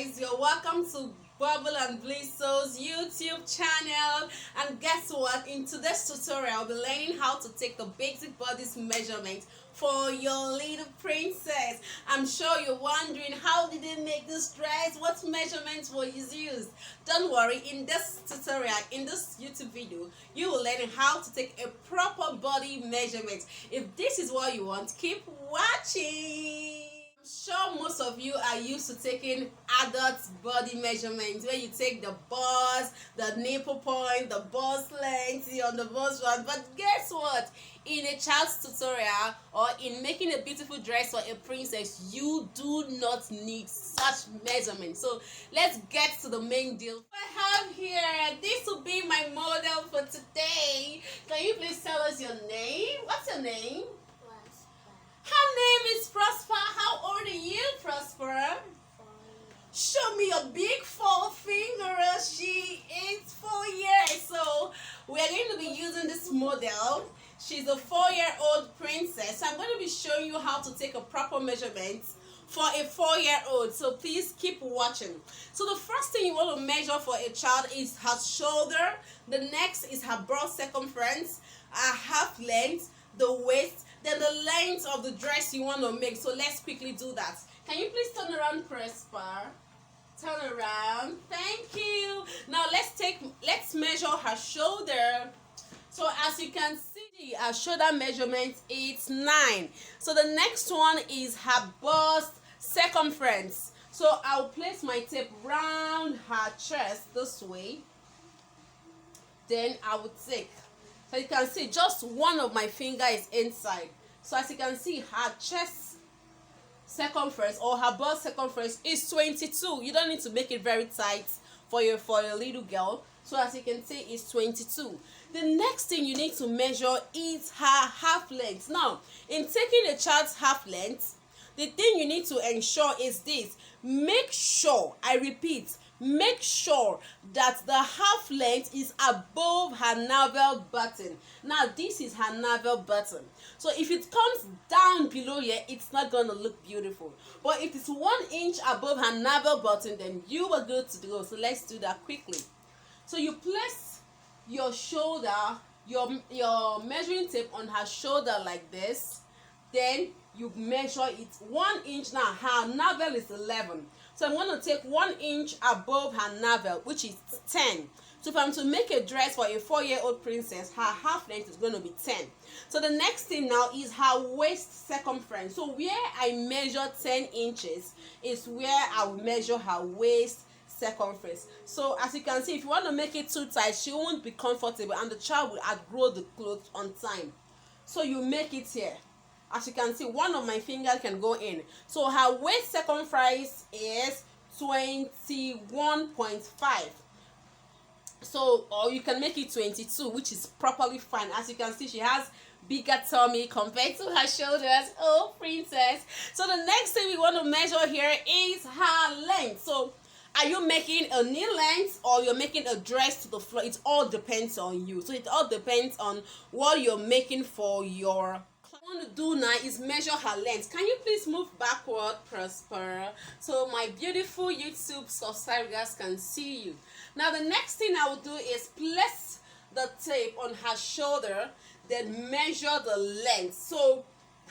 guys, you're welcome to Bubble and Bliss Soul's YouTube channel. And guess what? In today's tutorial, I'll be learning how to take the basic bodice measurement for your little princess. I'm sure you're wondering, how did they make this dress? What measurements were used? Don't worry, in this tutorial, in this YouTube video, you will learn how to take a proper body measurement. If this is what you want, keep watching. I'm sure most of you are used to taking adult body measurements, where you take the bust, the nipple point, the bust length on the bust one. But guess what? In a child's tutorial or in making a beautiful dress for a princess, you do not need such measurements. So let's get to the main deal. I have here, this will be my model for today. Can you please tell us your name? What's your name? Her name is Prosper. How old are you, Prosper? Show me your big forefinger. She is 4 years. So we are going to be using this model. She's a 4-year-old princess. So I'm going to be showing you how to take a proper measurement for a 4-year-old. So please keep watching. So the first thing you want to measure for a child is her shoulder. The next is her breast circumference, her half length, the waist, then the length of the dress you want to make. So let's quickly do that. Can you please turn around, Prosper? Turn around. Thank you. Now let's measure her shoulder. So as you can see, her shoulder measurement is 9. So the next one is her bust circumference. So I'll place my tape round her chest this way. Then I will take, so you can see just one of my finger is inside. So as you can see, her chest circumference or her bust circumference is 22. You don't need to make it very tight for your little girl. So as you can see, it's 22. The next thing you need to measure is her half length. Now, in taking a child's half length, the thing you need to ensure is this. Make sure, I repeat, make sure that the half length is above her navel button. Now this is her navel button. So if it comes down below here, it's not going to look beautiful. But if it's 1 inch above her navel button, then you are good to go. So let's do that quickly. So you place your shoulder, your measuring tape on her shoulder like this. Then you measure it 1 inch. Now her navel is 11. So I'm going to take 1 inch above her navel, which is 10. So if I'm to make a dress for a 4-year-old princess, her half length is going to be 10. So the next thing now is her waist circumference. So where I measure 10 inches is where I will measure her waist circumference. So as you can see, if you want to make it too tight, she won't be comfortable and the child will outgrow the clothes on time. So you make it here. As you can see, one of my fingers can go in. So her waist circumference is 21.5. So, or you can make it 22, which is properly fine. As you can see, she has bigger tummy compared to her shoulders. Oh, princess. So the next thing we want to measure here is her length. So are you making a knee length or you're making a dress to the floor? It all depends on you. So it all depends on what you're making for your. What I want to do now is measure her length. Can you please move backward, Prosper, so my beautiful YouTube subscribers can see you? Now the next thing I will do is place the tape on her shoulder, then measure the length. So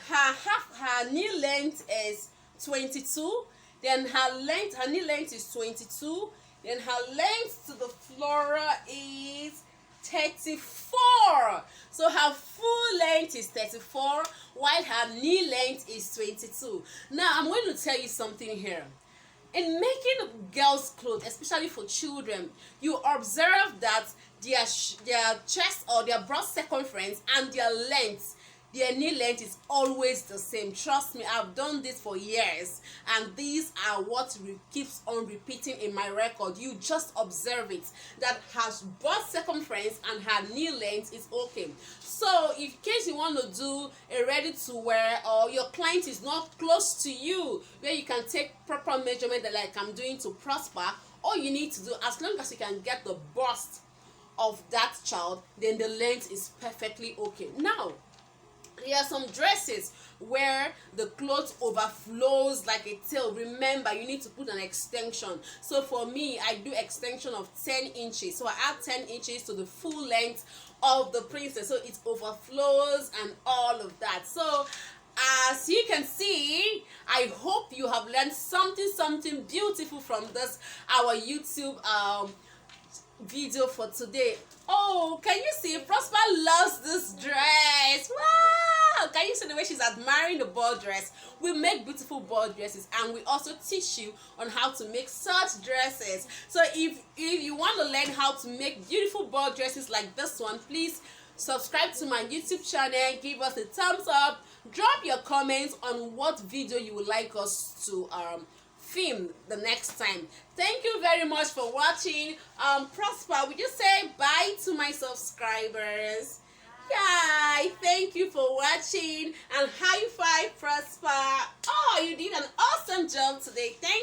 her knee length is 22. Then her knee length is 22. Then her length to the floor is 34. So her full length is 34, while her knee length is 22. Now I'm going to tell you something here. In making girls' clothes, especially for children, you observe that their chest or their breast circumference and their length, their knee length is always the same. Trust me, I've done this for years and these are what keeps on repeating in my record. You just observe it, that her bust circumference and her knee length is okay. So in case you want to do a ready to wear or your client is not close to you where you can take proper measurement like I'm doing to Prosper, all you need to do, as long as you can get the bust of that child, then the length is perfectly okay. Now There are some dresses where the cloth overflows like a tail. Remember, you need to put an extension. So for me, I do extension of 10 inches. So I add 10 inches to the full length of the princess, so it overflows and all of that. So as you can see, I hope you have learned something beautiful from this our YouTube video for today. Oh, can you see? Prosper loves this dress. Wow! Can you see the way she's admiring the ball dress? We make beautiful ball dresses, and we also teach you on how to make such dresses. So if you want to learn how to make beautiful ball dresses like this one, please subscribe to my YouTube channel, give us a thumbs up, drop your comments on what video you would like us to film the next time. Thank you very much for watching. Prosper, would you say bye to my subscribers? Yeah, thank you for watching, and high five, Prosper. Oh, you did an awesome job today. Thank